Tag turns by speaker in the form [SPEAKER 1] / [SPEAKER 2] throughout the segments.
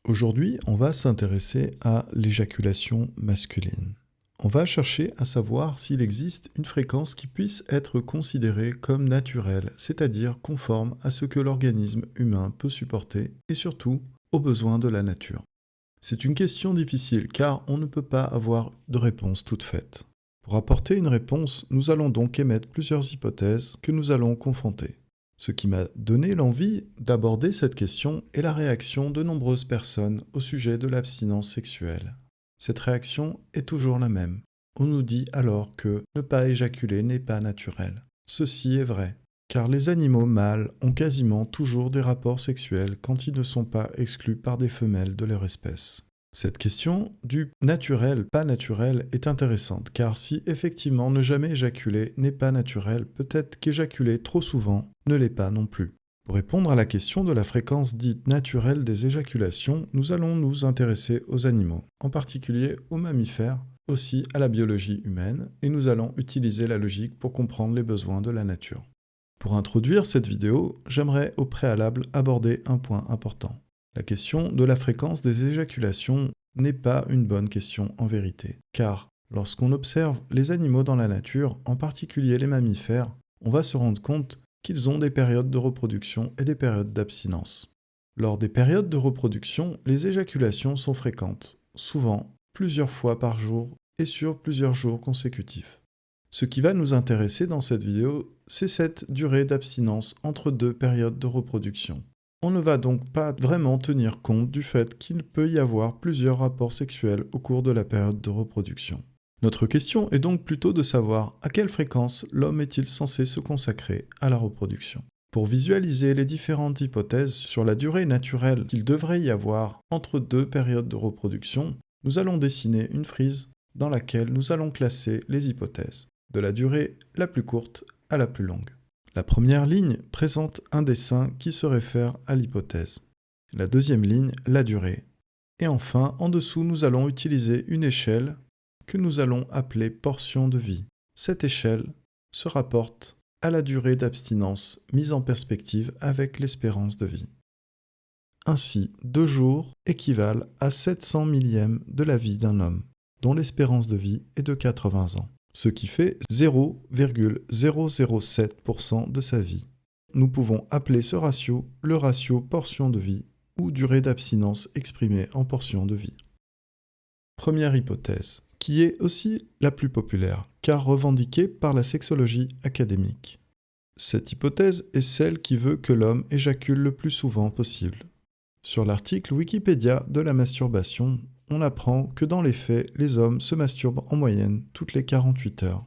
[SPEAKER 1] Aujourd'hui, on va s'intéresser à l'éjaculation masculine. On va chercher à savoir s'il existe une fréquence qui puisse être considérée comme naturelle, c'est-à-dire conforme à ce que l'organisme humain peut supporter et surtout aux besoins de la nature. C'est une question difficile car on ne peut pas avoir de réponse toute faite. Pour apporter une réponse, nous allons donc émettre plusieurs hypothèses que nous allons confronter. Ce qui m'a donné l'envie d'aborder cette question est la réaction de nombreuses personnes au sujet de l'abstinence sexuelle. Cette réaction est toujours la même. On nous dit alors que ne pas éjaculer n'est pas naturel. Ceci est vrai, car les animaux mâles ont quasiment toujours des rapports sexuels quand ils ne sont pas exclus par des femelles de leur espèce. Cette question du naturel-pas naturel est intéressante, car si effectivement ne jamais éjaculer n'est pas naturel, peut-être qu'éjaculer trop souvent ne l'est pas non plus. Pour répondre à la question de la fréquence dite naturelle des éjaculations, nous allons nous intéresser aux animaux, en particulier aux mammifères, aussi à la biologie humaine, et nous allons utiliser la logique pour comprendre les besoins de la nature. Pour introduire cette vidéo, j'aimerais au préalable aborder un point important. La question de la fréquence des éjaculations n'est pas une bonne question en vérité, car lorsqu'on observe les animaux dans la nature, en particulier les mammifères, on va se rendre compte qu'ils ont des périodes de reproduction et des périodes d'abstinence. Lors des périodes de reproduction, les éjaculations sont fréquentes, souvent plusieurs fois par jour et sur plusieurs jours consécutifs. Ce qui va nous intéresser dans cette vidéo, c'est cette durée d'abstinence entre deux périodes de reproduction. On ne va donc pas vraiment tenir compte du fait qu'il peut y avoir plusieurs rapports sexuels au cours de la période de reproduction. Notre question est donc plutôt de savoir à quelle fréquence l'homme est-il censé se consacrer à la reproduction. Pour visualiser les différentes hypothèses sur la durée naturelle qu'il devrait y avoir entre deux périodes de reproduction, nous allons dessiner une frise dans laquelle nous allons classer les hypothèses, de la durée la plus courte à la plus longue. La première ligne présente un dessin qui se réfère à l'hypothèse. La deuxième ligne, la durée. Et enfin, en dessous, nous allons utiliser une échelle que nous allons appeler portion de vie. Cette échelle se rapporte à la durée d'abstinence mise en perspective avec l'espérance de vie. Ainsi, 2 jours équivalent à 700 millièmes de la vie d'un homme, dont l'espérance de vie est de 80 ans. Ce qui fait 0,007% de sa vie. Nous pouvons appeler ce ratio le ratio portion de vie ou durée d'abstinence exprimée en portion de vie. Première hypothèse, qui est aussi la plus populaire, car revendiquée par la sexologie académique. Cette hypothèse est celle qui veut que l'homme éjacule le plus souvent possible. Sur l'article Wikipédia de la masturbation, on apprend que dans les faits, les hommes se masturbent en moyenne toutes les 48 heures.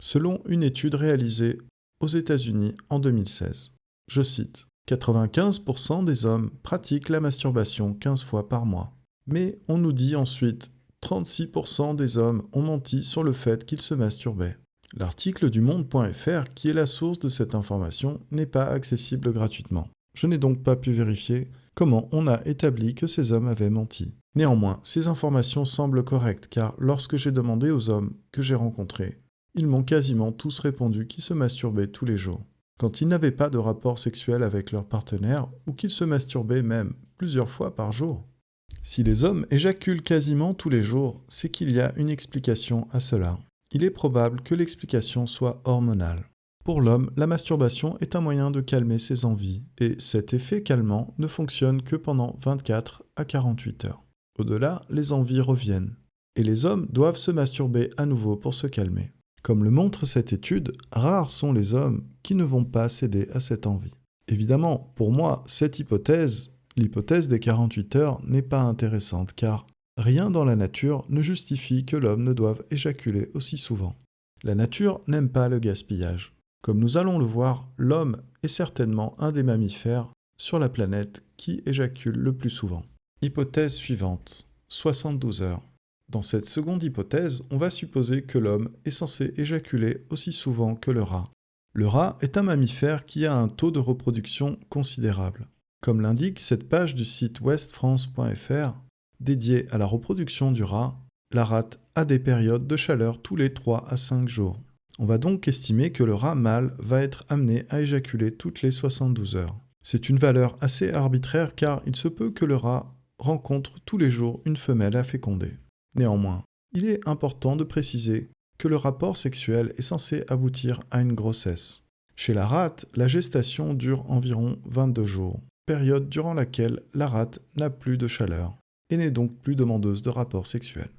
[SPEAKER 1] Selon une étude réalisée aux États-Unis en 2016, je cite, 95% des hommes pratiquent la masturbation 15 fois par mois. Mais on nous dit ensuite 36% des hommes ont menti sur le fait qu'ils se masturbaient. L'article du monde.fr, qui est la source de cette information, n'est pas accessible gratuitement. Je n'ai donc pas pu vérifier comment on a établi que ces hommes avaient menti. Néanmoins, ces informations semblent correctes car lorsque j'ai demandé aux hommes que j'ai rencontrés, ils m'ont quasiment tous répondu qu'ils se masturbaient tous les jours. Quand ils n'avaient pas de rapport sexuel avec leur partenaire ou qu'ils se masturbaient même plusieurs fois par jour. Si les hommes éjaculent quasiment tous les jours, c'est qu'il y a une explication à cela. Il est probable que l'explication soit hormonale. Pour l'homme, la masturbation est un moyen de calmer ses envies et cet effet calmant ne fonctionne que pendant 24 à 48 heures. Au-delà, les envies reviennent, et les hommes doivent se masturber à nouveau pour se calmer. Comme le montre cette étude, rares sont les hommes qui ne vont pas céder à cette envie. Évidemment, pour moi, cette hypothèse, l'hypothèse des 48 heures, n'est pas intéressante, car rien dans la nature ne justifie que l'homme ne doive éjaculer aussi souvent. La nature n'aime pas le gaspillage. Comme nous allons le voir, l'homme est certainement un des mammifères sur la planète qui éjacule le plus souvent. Hypothèse suivante, 72 heures. Dans cette seconde hypothèse, on va supposer que l'homme est censé éjaculer aussi souvent que le rat. Le rat est un mammifère qui a un taux de reproduction considérable. Comme l'indique cette page du site westfrance.fr, dédiée à la reproduction du rat, la rate a des périodes de chaleur tous les 3 à 5 jours. On va donc estimer que le rat mâle va être amené à éjaculer toutes les 72 heures. C'est une valeur assez arbitraire car il se peut que le rat rencontre tous les jours une femelle à féconder. Néanmoins, il est important de préciser que le rapport sexuel est censé aboutir à une grossesse. Chez la rate, la gestation dure environ 22 jours, période durant laquelle la rate n'a plus de chaleur et n'est donc plus demandeuse de rapports sexuels.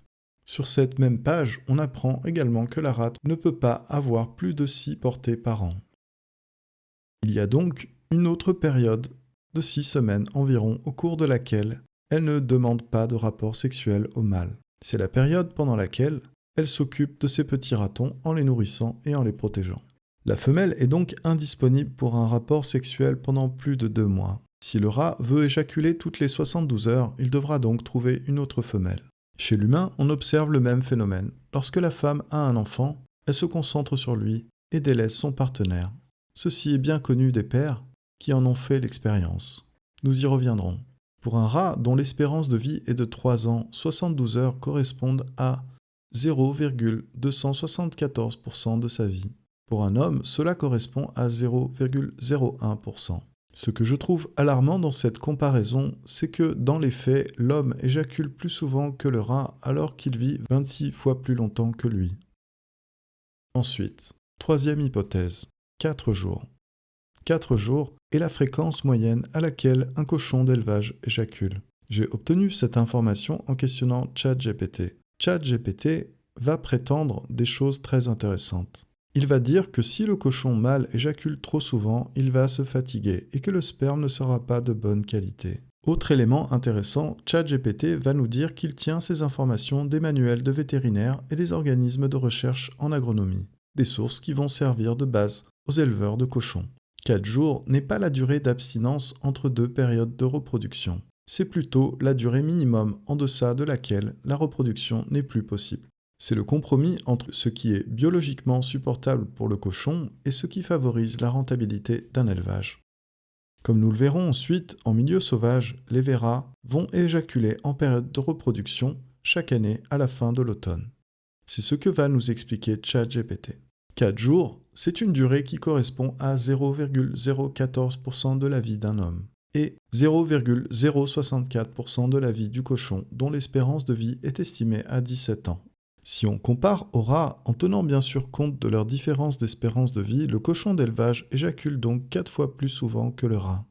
[SPEAKER 1] Sur cette même page, on apprend également que la rate ne peut pas avoir plus de 6 portées par an. Il y a donc une autre période de 6 semaines environ au cours de laquelle elle ne demande pas de rapport sexuel au mâle. C'est la période pendant laquelle elle s'occupe de ses petits ratons en les nourrissant et en les protégeant. La femelle est donc indisponible pour un rapport sexuel pendant plus de 2 mois. Si le rat veut éjaculer toutes les 72 heures, il devra donc trouver une autre femelle. Chez l'humain, on observe le même phénomène. Lorsque la femme a un enfant, elle se concentre sur lui et délaisse son partenaire. Ceci est bien connu des pères qui en ont fait l'expérience. Nous y reviendrons. Pour un rat dont l'espérance de vie est de 3 ans, 72 heures correspondent à 0,274% de sa vie. Pour un homme, cela correspond à 0,01%. Ce que je trouve alarmant dans cette comparaison, c'est que dans les faits, l'homme éjacule plus souvent que le rat alors qu'il vit 26 fois plus longtemps que lui. Ensuite, troisième hypothèse, 4 jours. 4 jours est la fréquence moyenne à laquelle un cochon d'élevage éjacule. J'ai obtenu cette information en questionnant ChatGPT. ChatGPT va prétendre des choses très intéressantes. Il va dire que si le cochon mâle éjacule trop souvent, il va se fatiguer et que le sperme ne sera pas de bonne qualité. Autre élément intéressant, ChatGPT va nous dire qu'il tient ces informations des manuels de vétérinaires et des organismes de recherche en agronomie, des sources qui vont servir de base aux éleveurs de cochons. 4 jours n'est pas la durée d'abstinence entre 2 périodes de reproduction. C'est plutôt la durée minimum en deçà de laquelle la reproduction n'est plus possible. C'est le compromis entre ce qui est biologiquement supportable pour le cochon et ce qui favorise la rentabilité d'un élevage. Comme nous le verrons ensuite, en milieu sauvage, les verras vont éjaculer en période de reproduction chaque année à la fin de l'automne. C'est ce que va nous expliquer ChatGPT. 4 jours, c'est une durée qui correspond à 0,014% de la vie d'un homme et 0,064% de la vie du cochon dont l'espérance de vie est estimée à 17 ans. Si on compare aux rats, en tenant bien sûr compte de leur différence d'espérance de vie, le cochon d'élevage éjacule donc 4 fois plus souvent que le rat.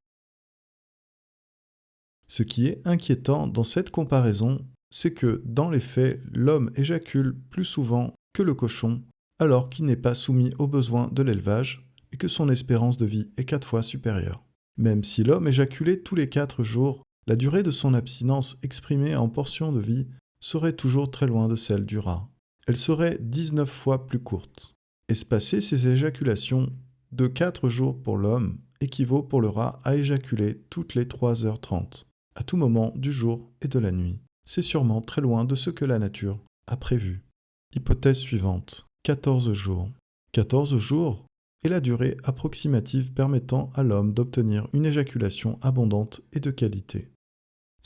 [SPEAKER 1] Ce qui est inquiétant dans cette comparaison, c'est que dans les faits, l'homme éjacule plus souvent que le cochon, alors qu'il n'est pas soumis aux besoins de l'élevage et que son espérance de vie est 4 fois supérieure. Même si l'homme éjaculait tous les 4 jours, la durée de son abstinence exprimée en portions de vie serait toujours très loin de celle du rat. Elle serait 19 fois plus courte. Espacer ces éjaculations de 4 jours pour l'homme équivaut pour le rat à éjaculer toutes les 3h30, à tout moment du jour et de la nuit. C'est sûrement très loin de ce que la nature a prévu. Hypothèse suivante, 14 jours. 14 jours est la durée approximative permettant à l'homme d'obtenir une éjaculation abondante et de qualité.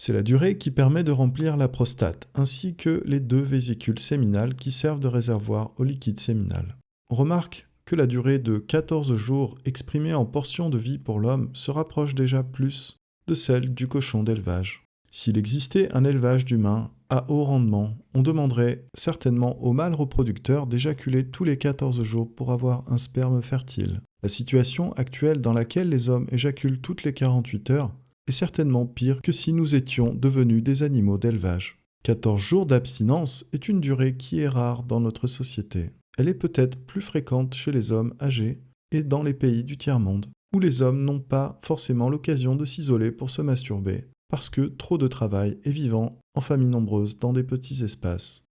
[SPEAKER 1] C'est la durée qui permet de remplir la prostate, ainsi que les 2 vésicules séminales qui servent de réservoir au liquide séminal. On remarque que la durée de 14 jours exprimée en portions de vie pour l'homme se rapproche déjà plus de celle du cochon d'élevage. S'il existait un élevage d'humains à haut rendement, on demanderait certainement au mâle reproducteur d'éjaculer tous les 14 jours pour avoir un sperme fertile. La situation actuelle dans laquelle les hommes éjaculent toutes les 48 heures est certainement pire que si nous étions devenus des animaux d'élevage. 14 jours d'abstinence est une durée qui est rare dans notre société. Elle est peut-être plus fréquente chez les hommes âgés et dans les pays du tiers-monde, où les hommes n'ont pas forcément l'occasion de s'isoler pour se masturber, parce que trop de travail et vivant en famille nombreuse dans des petits espaces.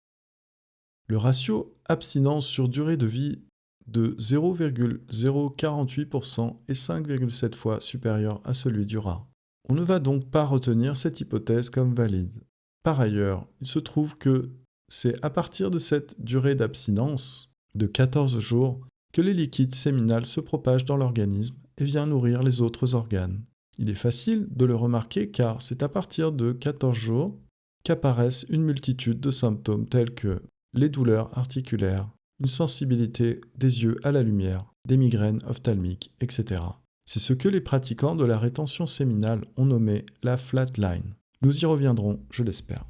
[SPEAKER 1] Le ratio abstinence sur durée de vie de 0,048% est 5,7 fois supérieur à celui du rat. On ne va donc pas retenir cette hypothèse comme valide. Par ailleurs, il se trouve que c'est à partir de cette durée d'abstinence de 14 jours que les liquides séminales se propagent dans l'organisme et viennent nourrir les autres organes. Il est facile de le remarquer car c'est à partir de 14 jours qu'apparaissent une multitude de symptômes tels que les douleurs articulaires, une sensibilité des yeux à la lumière, des migraines ophtalmiques, etc. C'est ce que les pratiquants de la rétention séminale ont nommé la flat line. Nous y reviendrons, je l'espère.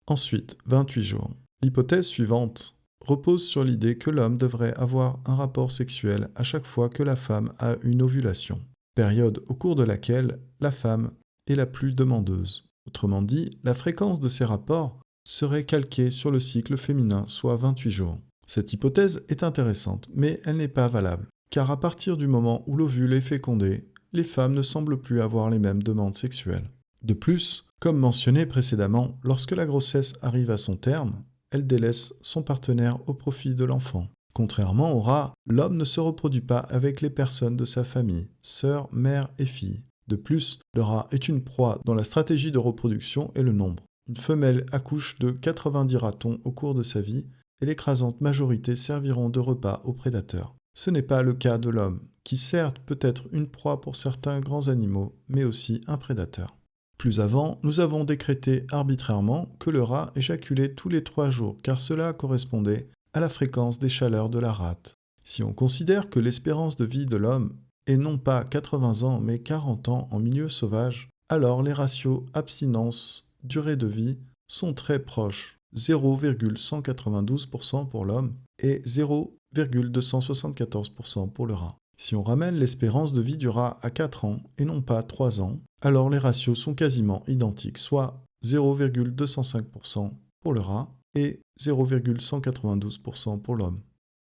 [SPEAKER 1] Ensuite, 28 jours. L'hypothèse suivante repose sur l'idée que l'homme devrait avoir un rapport sexuel à chaque fois que la femme a une ovulation, période au cours de laquelle la femme est la plus demandeuse. Autrement dit, la fréquence de ces rapports serait calquée sur le cycle féminin, soit 28 jours. Cette hypothèse est intéressante, mais elle n'est pas valable, car à partir du moment où l'ovule est fécondé, les femmes ne semblent plus avoir les mêmes demandes sexuelles. De plus, comme mentionné précédemment, lorsque la grossesse arrive à son terme, elle délaisse son partenaire au profit de l'enfant. Contrairement au rat, l'homme ne se reproduit pas avec les personnes de sa famille, sœurs, mères et filles. De plus, le rat est une proie dont la stratégie de reproduction est le nombre. Une femelle accouche de 90 ratons au cours de sa vie, et l'écrasante majorité serviront de repas aux prédateurs. Ce n'est pas le cas de l'homme, qui certes peut être une proie pour certains grands animaux, mais aussi un prédateur. Plus avant, nous avons décrété arbitrairement que le rat éjaculait tous les 3 jours, car cela correspondait à la fréquence des chaleurs de la rate. Si on considère que l'espérance de vie de l'homme est non pas 80 ans, mais 40 ans en milieu sauvage, alors les ratios abstinence-durée de vie sont très proches, 0,192% pour l'homme et 0,274% pour le rat. Si on ramène l'espérance de vie du rat à 4 ans et non pas 3 ans, alors les ratios sont quasiment identiques, soit 0,205% pour le rat et 0,192% pour l'homme.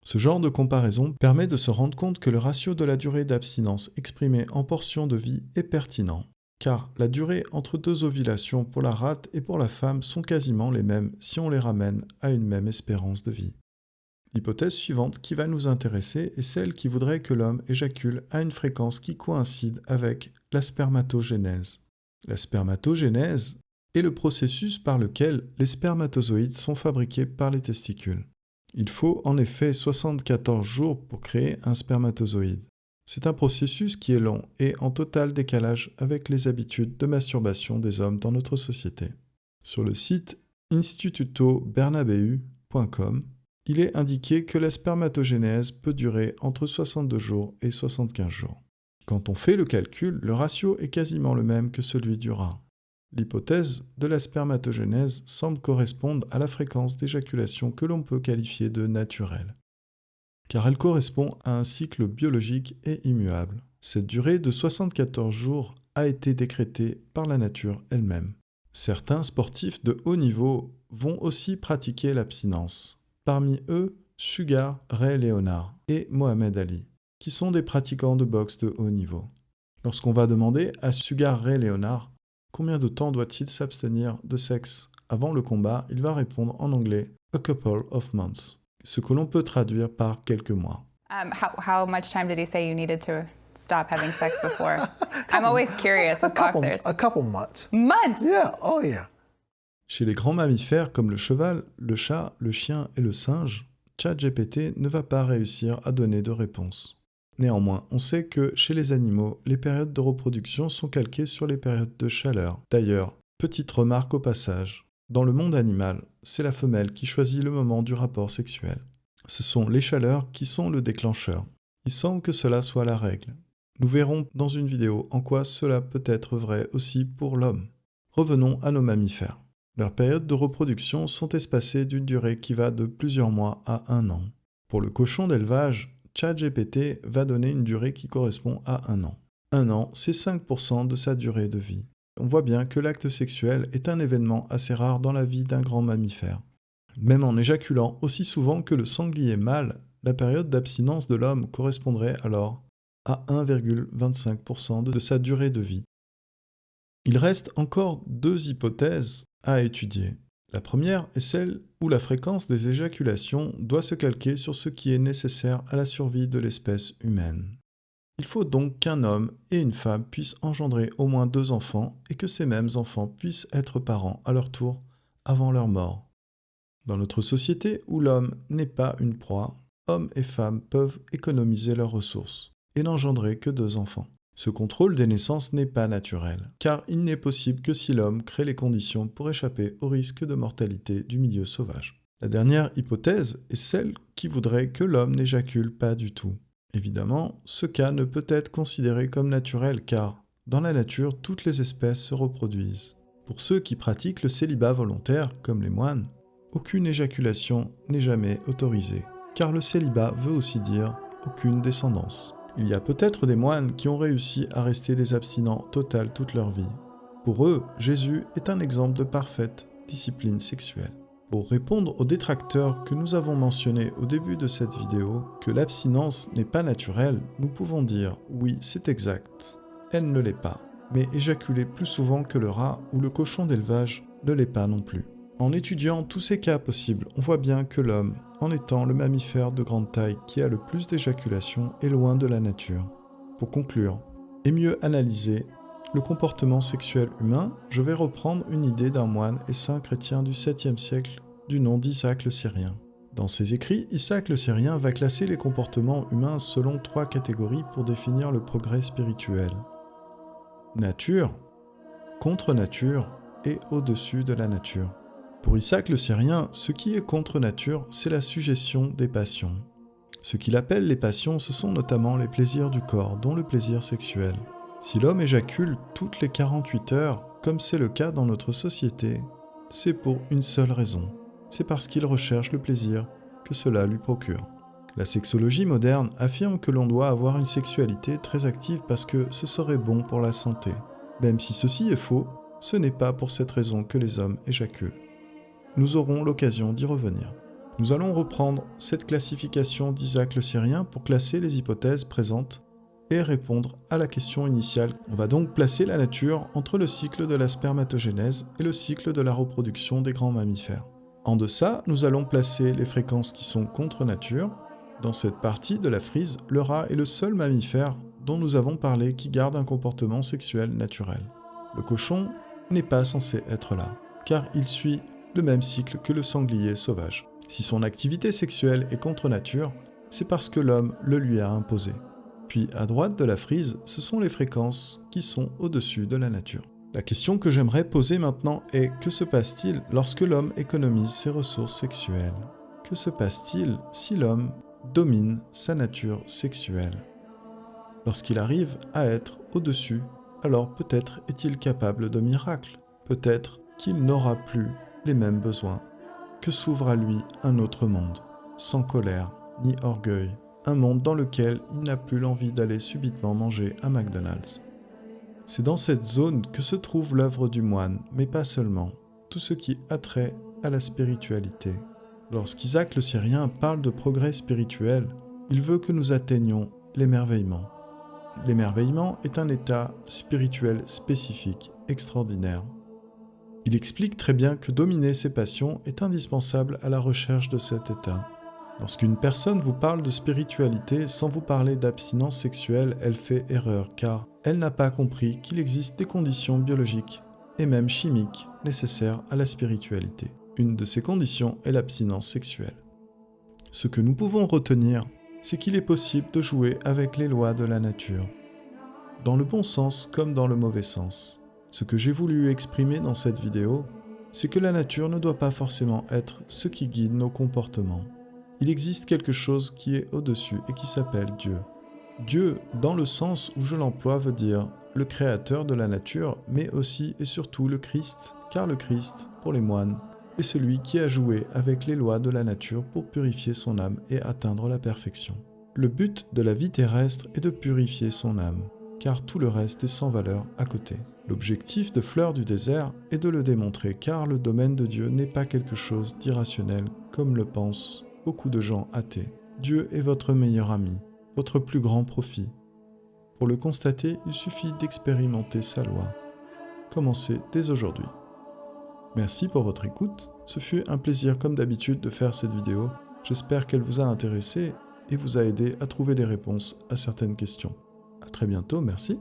[SPEAKER 1] Ce genre de comparaison permet de se rendre compte que le ratio de la durée d'abstinence exprimé en portions de vie est pertinent, car la durée entre 2 ovulations pour la rate et pour la femme sont quasiment les mêmes si on les ramène à une même espérance de vie. L'hypothèse suivante qui va nous intéresser est celle qui voudrait que l'homme éjacule à une fréquence qui coïncide avec la spermatogénèse. La spermatogénèse est le processus par lequel les spermatozoïdes sont fabriqués par les testicules. Il faut en effet 74 jours pour créer un spermatozoïde. C'est un processus qui est long et en total décalage avec les habitudes de masturbation des hommes dans notre société. Sur le site institutobernabeu.com, il est indiqué que la spermatogénèse peut durer entre 62 jours et 75 jours. Quand on fait le calcul, le ratio est quasiment le même que celui du rat. L'hypothèse de la spermatogénèse semble correspondre à la fréquence d'éjaculation que l'on peut qualifier de naturelle, car elle correspond à un cycle biologique et immuable. Cette durée de 74 jours a été décrétée par la nature elle-même. Certains sportifs de haut niveau vont aussi pratiquer l'abstinence. Parmi eux, Sugar Ray Leonard et Mohamed Ali, qui sont des pratiquants de boxe de haut niveau. Lorsqu'on va demander à Sugar Ray Leonard combien de temps doit-il s'abstenir de sexe avant le combat, il va répondre en anglais « a couple of months », ce que l'on peut traduire par quelques mois.
[SPEAKER 2] How much time did he say you needed to stop having sex before? I'm always curious with boxers.
[SPEAKER 3] A couple months.
[SPEAKER 2] Months?
[SPEAKER 3] Yeah, oh yeah.
[SPEAKER 1] Chez les grands mammifères comme le cheval, le chat, le chien et le singe, ChatGPT ne va pas réussir à donner de réponse. Néanmoins, on sait que chez les animaux, les périodes de reproduction sont calquées sur les périodes de chaleur. D'ailleurs, petite remarque au passage, dans le monde animal, c'est la femelle qui choisit le moment du rapport sexuel. Ce sont les chaleurs qui sont le déclencheur. Il semble que cela soit la règle. Nous verrons dans une vidéo en quoi cela peut être vrai aussi pour l'homme. Revenons à nos mammifères. Leurs périodes de reproduction sont espacées d'une durée qui va de plusieurs mois à 1 an. Pour le cochon d'élevage, ChatGPT va donner une durée qui correspond à 1 an. 1 an, c'est 5% de sa durée de vie. On voit bien que l'acte sexuel est un événement assez rare dans la vie d'un grand mammifère. Même en éjaculant aussi souvent que le sanglier mâle, la période d'abstinence de l'homme correspondrait alors à 1,25% de sa durée de vie. Il reste encore 2 hypothèses à étudier. La première est celle où la fréquence des éjaculations doit se calquer sur ce qui est nécessaire à la survie de l'espèce humaine. Il faut donc qu'un homme et une femme puissent engendrer au moins 2 enfants et que ces mêmes enfants puissent être parents à leur tour avant leur mort. Dans notre société où l'homme n'est pas une proie, hommes et femmes peuvent économiser leurs ressources et n'engendrer que 2 enfants. Ce contrôle des naissances n'est pas naturel, car il n'est possible que si l'homme crée les conditions pour échapper au risque de mortalité du milieu sauvage. La dernière hypothèse est celle qui voudrait que l'homme n'éjacule pas du tout. Évidemment, ce cas ne peut être considéré comme naturel car Dans la nature, toutes les espèces se reproduisent. Pour ceux qui pratiquent le célibat volontaire, comme les moines, aucune éjaculation n'est jamais autorisée, car le célibat veut aussi dire aucune descendance. Il y a peut-être des moines qui ont réussi à rester des abstinents totaux toute leur vie. Pour eux, Jésus est un exemple de parfaite discipline sexuelle. Pour répondre aux détracteurs que nous avons mentionnés au début de cette vidéo, que l'abstinence n'est pas naturelle, nous pouvons dire oui, c'est exact. Elle ne l'est pas, mais éjaculer plus souvent que le rat ou le cochon d'élevage ne l'est pas non plus. En étudiant tous ces cas possibles, on voit bien que l'homme, en étant le mammifère de grande taille qui a le plus d'éjaculation, est loin de la nature. Pour conclure, et mieux analyser le comportement sexuel humain, je vais reprendre une idée d'un moine et saint chrétien du 7e siècle du nom d'Isaac le Syrien. Dans ses écrits, Isaac le Syrien va classer les comportements humains selon 3 catégories pour définir le progrès spirituel. Nature, contre-nature et au-dessus de la nature. Pour Isaac le Syrien, ce qui est contre-nature, c'est la suggestion des passions. Ce qu'il appelle les passions, ce sont notamment les plaisirs du corps, dont le plaisir sexuel. Si l'homme éjacule toutes les 48 heures, comme c'est le cas dans notre société, c'est pour une seule raison. C'est parce qu'il recherche le plaisir que cela lui procure. La sexologie moderne affirme que l'on doit avoir une sexualité très active parce que ce serait bon pour la santé. Même si ceci est faux, ce n'est pas pour cette raison que les hommes éjaculent. Nous aurons l'occasion d'y revenir. Nous allons reprendre cette classification d'Isaac le Syrien pour classer les hypothèses présentes et répondre à la question initiale. On va donc placer la nature entre le cycle de la spermatogénèse et le cycle de la reproduction des grands mammifères. En deçà, nous allons placer les fréquences qui sont contre nature. Dans cette partie de la frise, le rat est le seul mammifère dont nous avons parlé qui garde un comportement sexuel naturel. Le cochon n'est pas censé être là, car il suit le même cycle que le sanglier sauvage. Si son activité sexuelle est contre nature, c'est parce que l'homme le lui a imposé. Puis à droite de la frise, ce sont les fréquences qui sont au-dessus de la nature. La question que j'aimerais poser maintenant est: que se passe-t-il lorsque l'homme économise ses ressources sexuelles? Que se passe-t-il si l'homme domine sa nature sexuelle? Lorsqu'il arrive à être au-dessus, alors peut-être est-il capable de miracles. Peut-être qu'il n'aura plus les mêmes besoins, que s'ouvre à lui un autre monde, sans colère ni orgueil, un monde dans lequel il n'a plus l'envie d'aller subitement manger à McDonald's. C'est dans cette zone que se trouve l'œuvre du moine, mais pas seulement, tout ce qui a trait à la spiritualité. Lorsqu'Isaac le Syrien parle de progrès spirituel, il veut que nous atteignions l'émerveillement. L'émerveillement est un état spirituel spécifique, extraordinaire. Il explique très bien que dominer ses passions est indispensable à la recherche de cet état. Lorsqu'une personne vous parle de spiritualité sans vous parler d'abstinence sexuelle, elle fait erreur car elle n'a pas compris qu'il existe des conditions biologiques et même chimiques nécessaires à la spiritualité. Une de ces conditions est l'abstinence sexuelle. Ce que nous pouvons retenir, c'est qu'il est possible de jouer avec les lois de la nature, dans le bon sens comme dans le mauvais sens. Ce que j'ai voulu exprimer dans cette vidéo, c'est que la nature ne doit pas forcément être ce qui guide nos comportements. Il existe quelque chose qui est au-dessus et qui s'appelle Dieu. Dieu, dans le sens où je l'emploie, veut dire le créateur de la nature, mais aussi et surtout le Christ, car le Christ, pour les moines, est celui qui a joué avec les lois de la nature pour purifier son âme et atteindre la perfection. Le but de la vie terrestre est de purifier son âme, car tout le reste est sans valeur à côté. L'objectif de Fleurs du désert est de le démontrer, car le domaine de Dieu n'est pas quelque chose d'irrationnel, comme le pensent beaucoup de gens athées. Dieu est votre meilleur ami, votre plus grand profit. Pour le constater, il suffit d'expérimenter sa loi. Commencez dès aujourd'hui. Merci pour votre écoute. Ce fut un plaisir comme d'habitude de faire cette vidéo. J'espère qu'elle vous a intéressé et vous a aidé à trouver des réponses à certaines questions. À très bientôt, merci.